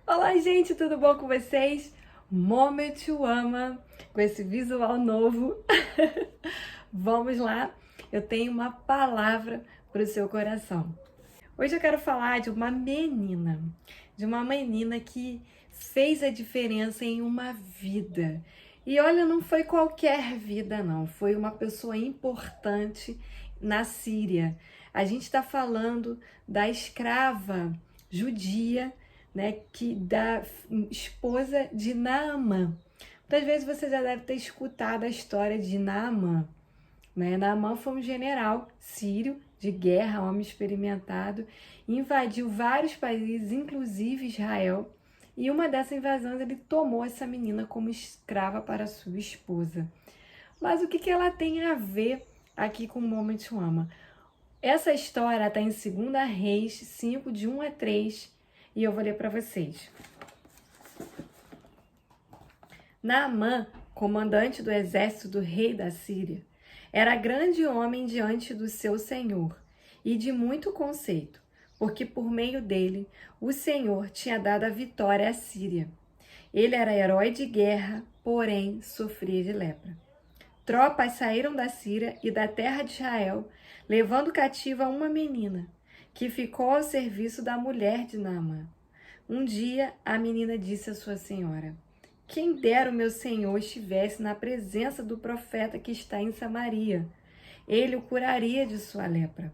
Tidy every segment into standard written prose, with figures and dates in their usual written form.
Olá, gente, tudo bom com vocês? Moment to Ama, com esse visual novo. Vamos lá, eu tenho uma palavra para o seu coração. Hoje eu quero falar de uma menina que fez a diferença em uma vida. E olha, não foi qualquer vida, não, foi uma pessoa importante na Síria. A gente está falando da escrava judia, né, da esposa de Naamã. Muitas vezes você já deve ter escutado a história de Naamã, né? Naamã foi um general sírio de guerra, homem experimentado, invadiu vários países, inclusive Israel, e uma dessas invasões ele tomou essa menina como escrava para sua esposa. Mas o que ela tem a ver aqui com o Moment to Ama? Essa história está em 2 Reis 5, de 1 a 3, e eu vou ler para vocês. Naamã, comandante do exército do rei da Síria, era grande homem diante do seu senhor e de muito conceito, porque por meio dele o Senhor tinha dado a vitória à Síria. Ele era herói de guerra, porém sofria de lepra. Tropas saíram da Síria e da terra de Israel, levando cativa uma menina, que ficou ao serviço da mulher de Naamã. Um dia, a menina disse à sua senhora: quem dera o meu senhor estivesse na presença do profeta que está em Samaria. Ele o curaria de sua lepra.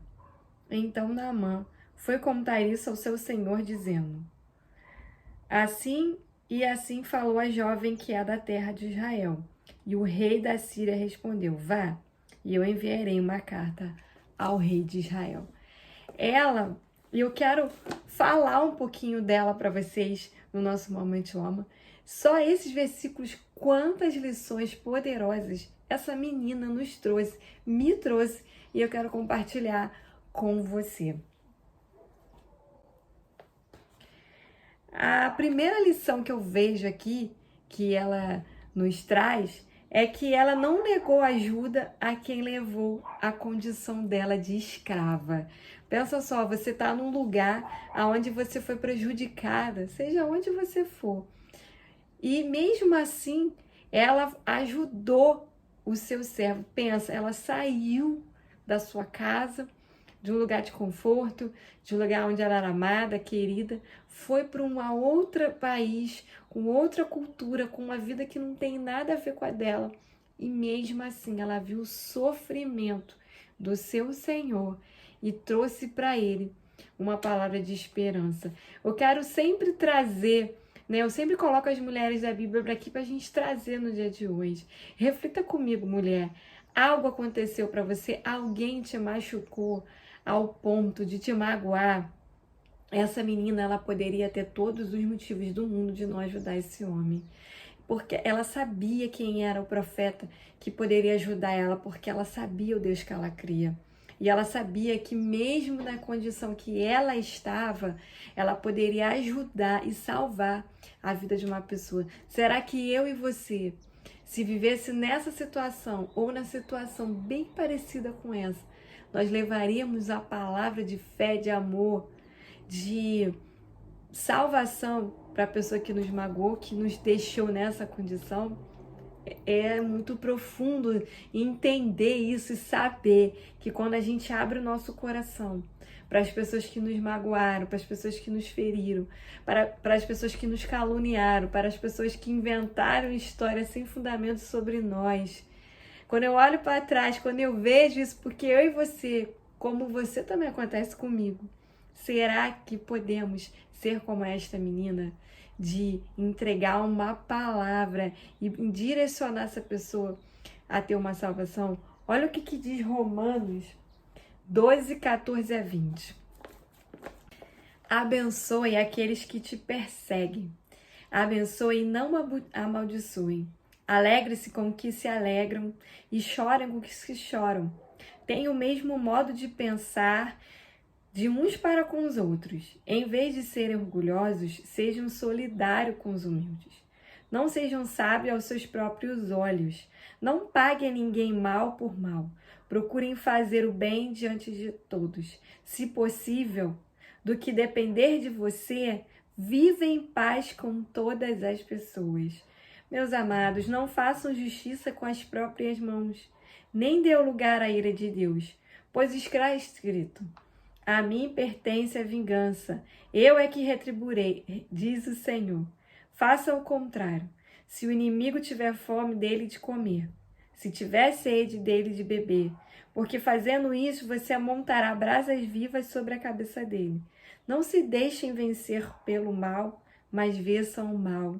Então Naamã foi contar isso ao seu senhor, dizendo: assim falou a jovem que é da terra de Israel. E o rei da Síria respondeu: vá, e eu enviarei uma carta ao rei de Israel. Eu quero falar um pouquinho dela para vocês no nosso Momento Ama. Só esses versículos, quantas lições poderosas essa menina nos trouxe, me trouxe, e eu quero compartilhar com você. A primeira lição que eu vejo aqui, que ela nos traz, é que ela não negou ajuda a quem levou a condição dela de escrava. Pensa só, você está num lugar onde você foi prejudicada, seja onde você for. E mesmo assim, ela ajudou o seu servo. Pensa, ela saiu da sua casa, de um lugar de conforto, de um lugar onde ela era amada, querida, foi para um outro país, com outra cultura, com uma vida que não tem nada a ver com a dela. E mesmo assim, ela viu o sofrimento do seu Senhor e trouxe para ele uma palavra de esperança. Eu quero sempre trazer, né? Eu sempre coloco as mulheres da Bíblia para aqui para a gente trazer no dia de hoje. Reflita comigo, mulher. Algo aconteceu para você, alguém te machucou ao ponto de te magoar. Essa menina, ela poderia ter todos os motivos do mundo de não ajudar esse homem, porque ela sabia quem era o profeta que poderia ajudar ela, porque ela sabia o Deus que ela cria. E ela sabia que mesmo na condição que ela estava, ela poderia ajudar e salvar a vida de uma pessoa. Será que eu e você, se vivesse nessa situação ou na situação bem parecida com essa, nós levaríamos a palavra de fé, de amor, de salvação para a pessoa que nos magoou, que nos deixou nessa condição? É muito profundo entender isso e saber que quando a gente abre o nosso coração para as pessoas que nos magoaram, para as pessoas que nos feriram, para as pessoas que nos caluniaram, para as pessoas que inventaram histórias sem fundamento sobre nós. Quando eu olho para trás, quando eu vejo isso, porque eu e você, como você também acontece comigo, será que podemos ser como esta menina? De entregar uma palavra e direcionar essa pessoa a ter uma salvação? Olha o que diz Romanos 12, 14 a 20. Abençoe aqueles que te perseguem. Abençoe e não amaldiçoem. Alegre-se com o que se alegram e chorem com o que se choram. Tenham o mesmo modo de pensar de uns para com os outros. Em vez de serem orgulhosos, sejam solidários com os humildes. Não sejam sábios aos seus próprios olhos. Não paguem a ninguém mal por mal. Procurem fazer o bem diante de todos. Se possível, do que depender de você, viva em paz com todas as pessoas. Meus amados, não façam justiça com as próprias mãos, nem dê lugar à ira de Deus, pois está escrito: a mim pertence a vingança, eu é que retribuirei, diz o Senhor. Faça o contrário. Se o inimigo tiver fome, dele de comer. Se tiver sede, dele de beber. Porque fazendo isso, você amontará brasas vivas sobre a cabeça dele. Não se deixem vencer pelo mal, mas vençam o mal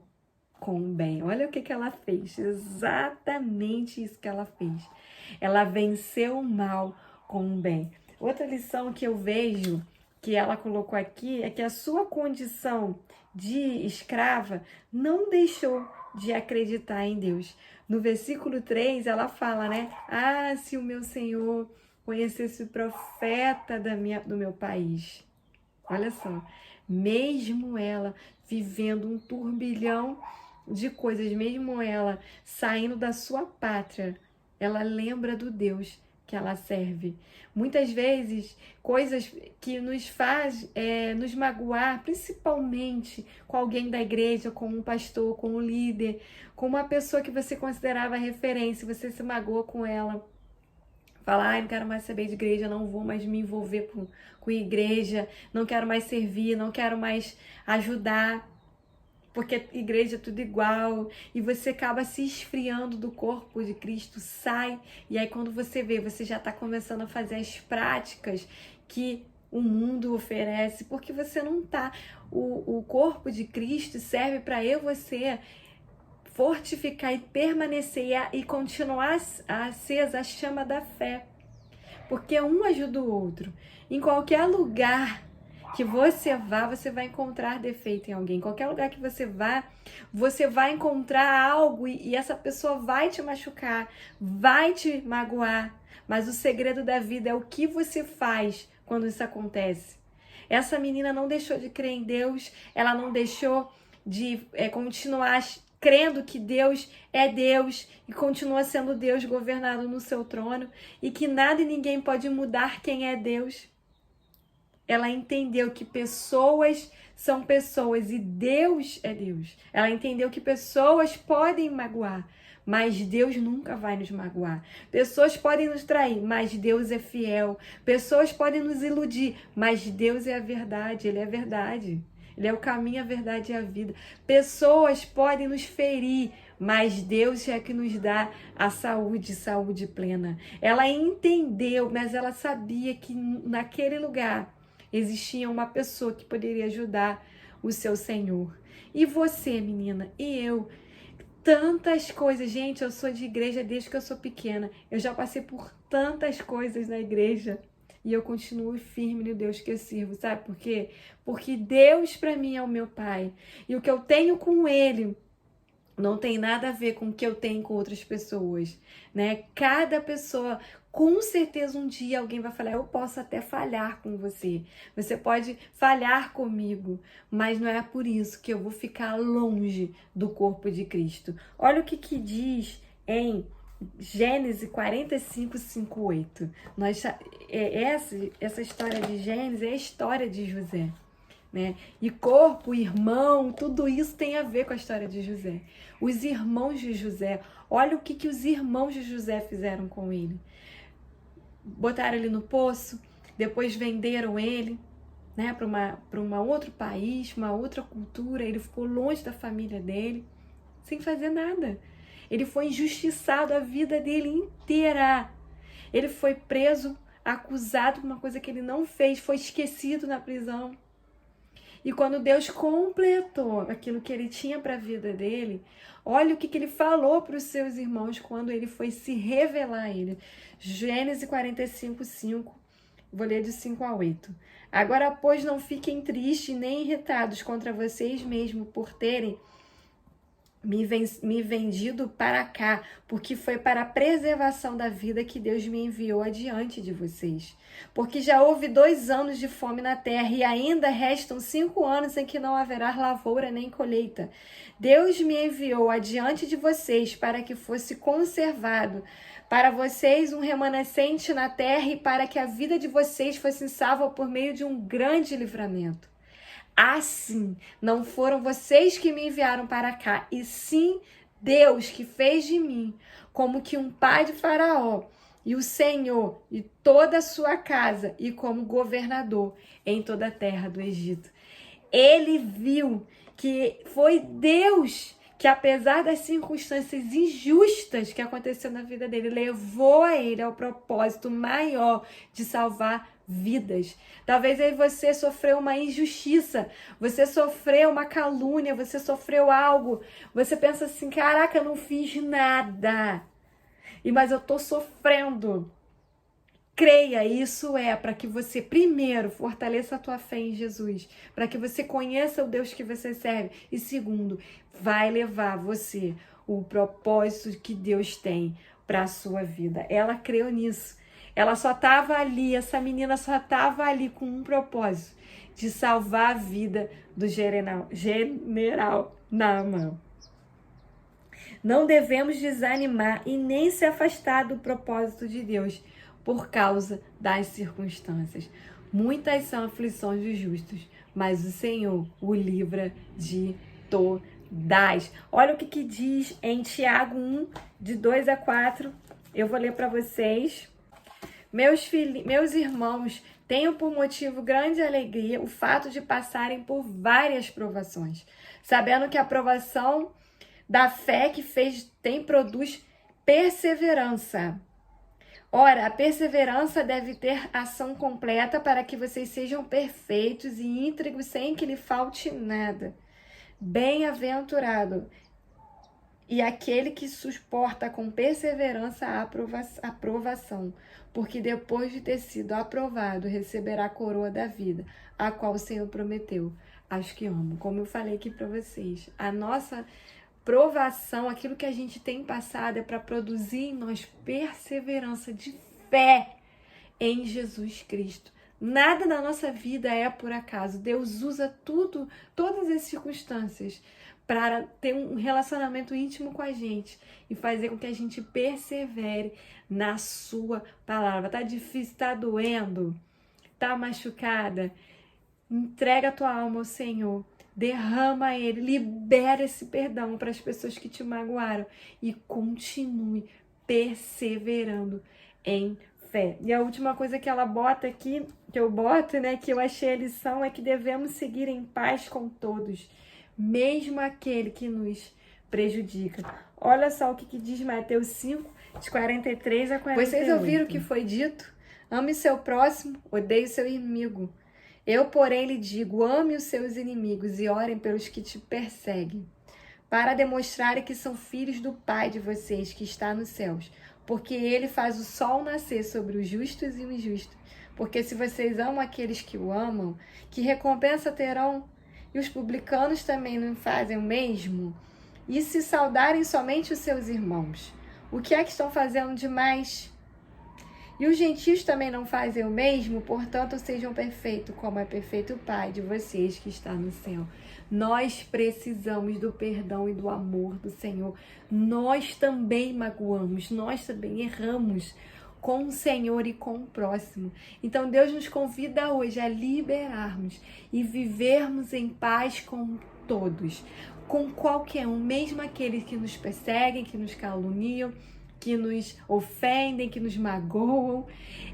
com o bem. Olha o que ela fez. Exatamente isso que ela fez. Ela venceu o mal com o bem. Outra lição que eu vejo que ela colocou aqui é que a sua condição de escrava não deixou de acreditar em Deus. No versículo 3, ela fala, né? Ah, se o meu Senhor conhecesse o profeta do meu país. Olha só, mesmo ela vivendo um turbilhão de coisas, mesmo ela saindo da sua pátria, ela lembra do Deus que ela serve. Muitas vezes, coisas que nos faz nos magoar, principalmente com alguém da igreja, com um pastor, com um líder, com uma pessoa que você considerava referência, você se magoa com ela. Falar, não quero mais saber de igreja, não vou mais me envolver com igreja, não quero mais servir, não quero mais ajudar, porque igreja é tudo igual, e você acaba se esfriando do corpo de Cristo, sai, e aí quando você vê, você já está começando a fazer as práticas que o mundo oferece, porque você não está. O corpo de Cristo serve para eu e você fortificar e permanecer e continuar acesa a chama da fé, porque um ajuda o outro. Em qualquer lugar que você vá, você vai encontrar defeito em alguém. Em qualquer lugar que você vá, você vai encontrar algo e essa pessoa vai te machucar, vai te magoar. Mas o segredo da vida é o que você faz quando isso acontece. Essa menina não deixou de crer em Deus, ela não deixou de continuar crendo que Deus é Deus e continua sendo Deus governado no seu trono e que nada e ninguém pode mudar quem é Deus. Ela entendeu que pessoas são pessoas e Deus é Deus. Ela entendeu que pessoas podem magoar, mas Deus nunca vai nos magoar. Pessoas podem nos trair, mas Deus é fiel. Pessoas podem nos iludir, mas Deus é a verdade, Ele é a verdade. Ele é o caminho, a verdade e a vida. Pessoas podem nos ferir, mas Deus é que nos dá a saúde plena. Ela entendeu, mas ela sabia que naquele lugar existia uma pessoa que poderia ajudar o seu Senhor. E você, menina, e eu, tantas coisas. Gente, eu sou de igreja desde que eu sou pequena. Eu já passei por tantas coisas na igreja. E eu continuo firme no Deus que eu sirvo, sabe por quê? Porque Deus para mim é o meu Pai. E o que eu tenho com Ele não tem nada a ver com o que eu tenho com outras pessoas, né? Cada pessoa, com certeza um dia alguém vai falar, eu posso até falhar com você. Você pode falhar comigo, mas não é por isso que eu vou ficar longe do corpo de Cristo. Olha o que diz em Gênesis 45, 5, 8. Essa história de Gênesis é a história de José, né? E corpo, irmão, tudo isso tem a ver com a história de José. Os irmãos de José, olha o que os irmãos de José fizeram com ele. Botaram ele no poço, depois venderam ele, né, para um outro país, uma outra cultura. Ele ficou longe da família dele, sem fazer nada. Ele foi injustiçado a vida dele inteira. Ele foi preso, acusado por uma coisa que ele não fez, foi esquecido na prisão. E quando Deus completou aquilo que ele tinha para a vida dele, olha o que ele falou para os seus irmãos quando ele foi se revelar a ele. Gênesis 45, 5, vou ler de 5 a 8. Agora, pois, não fiquem tristes nem irritados contra vocês mesmos por terem me vendido para cá, porque foi para a preservação da vida que Deus me enviou adiante de vocês. Porque já houve 2 anos de fome na terra e ainda restam 5 anos em que não haverá lavoura nem colheita. Deus me enviou adiante de vocês para que fosse conservado para vocês um remanescente na terra e para que a vida de vocês fosse salva por meio de um grande livramento. assim, não foram vocês que me enviaram para cá, e sim Deus que fez de mim como que um pai de Faraó, e o Senhor e toda a sua casa, e como governador em toda a terra do Egito. Ele viu que foi Deus que, apesar das circunstâncias injustas que aconteceu na vida dele, levou a ele ao propósito maior de salvar vidas. Talvez aí você sofreu uma injustiça, você sofreu uma calúnia, você sofreu algo. Você pensa assim, caraca, eu não fiz nada, mas eu tô sofrendo. Creia, isso é para que você, primeiro, fortaleça a tua fé em Jesus, para que você conheça o Deus que você serve, e segundo, vai levar você o propósito que Deus tem para a sua vida. Ela creu nisso. Ela só estava ali, essa menina só estava ali com um propósito, de salvar a vida do general Naamã. Não devemos desanimar e nem se afastar do propósito de Deus por causa das circunstâncias. Muitas são aflições dos justos, mas o Senhor o livra de todas. Olha o que diz em Tiago 1, de 2 a 4. Eu vou ler para vocês. Meus irmãos, tenho por motivo grande alegria o fato de passarem por várias provações, sabendo que a provação da fé que produz perseverança. Ora, a perseverança deve ter ação completa para que vocês sejam perfeitos e íntegros sem que lhe falte nada. Bem-aventurado e aquele que suporta com perseverança a provação, porque depois de ter sido aprovado, receberá a coroa da vida, a qual o Senhor prometeu aos que amam. Como eu falei aqui para vocês, a nossa provação, aquilo que a gente tem passado, é para produzir em nós perseverança de fé em Jesus Cristo. Nada na nossa vida é por acaso. Deus usa todas as circunstâncias para ter um relacionamento íntimo com a gente e fazer com que a gente persevere na sua palavra. Tá difícil, tá doendo, tá machucada? Entrega a tua alma ao Senhor. Derrama ele, libera esse perdão para as pessoas que te magoaram e continue perseverando em fé. E a última coisa que ela bota aqui, que eu boto, né, que eu achei a lição, é que devemos seguir em paz com todos, mesmo aquele que nos prejudica. Olha só o que diz Mateus 5, de 43 a 48. Vocês ouviram o que foi dito? Ame seu próximo, odeie seu inimigo. Eu, porém, lhe digo, ame os seus inimigos e orem pelos que te perseguem, para demonstrarem que são filhos do Pai de vocês que está nos céus, porque ele faz o sol nascer sobre os justos e os injustos. Porque se vocês amam aqueles que o amam, que recompensa terão? E os publicanos também não fazem o mesmo? E se saudarem somente os seus irmãos, o que é que estão fazendo demais? E os gentios também não fazem o mesmo, portanto, sejam perfeitos, como é perfeito o Pai de vocês que está no céu. Nós precisamos do perdão e do amor do Senhor. Nós também magoamos, nós também erramos com o Senhor e com o próximo. Então, Deus nos convida hoje a liberarmos e vivermos em paz com todos, com qualquer um, mesmo aqueles que nos perseguem, que nos caluniam, que nos ofendem, que nos magoam.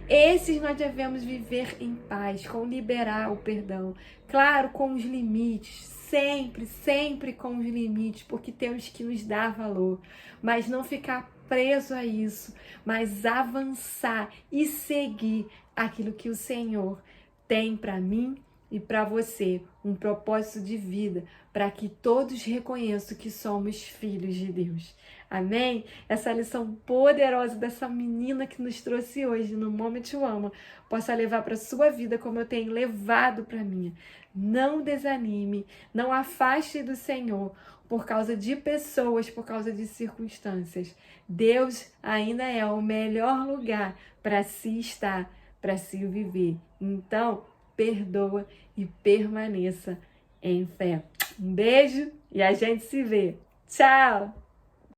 Esses nós devemos viver em paz, com liberar o perdão. Claro, com os limites, sempre com os limites, porque temos que nos dar valor, mas não ficar preso a isso, mas avançar e seguir aquilo que o Senhor tem para mim e para você, um propósito de vida, para que todos reconheçam que somos filhos de Deus. Amém? Essa lição poderosa dessa menina que nos trouxe hoje no Moment Woman possa levar para a sua vida como eu tenho levado para a minha. Não desanime, não afaste do Senhor por causa de pessoas, por causa de circunstâncias. Deus ainda é o melhor lugar para se estar, para se viver. Então, perdoa e permaneça em fé. Um beijo e a gente se vê. Tchau!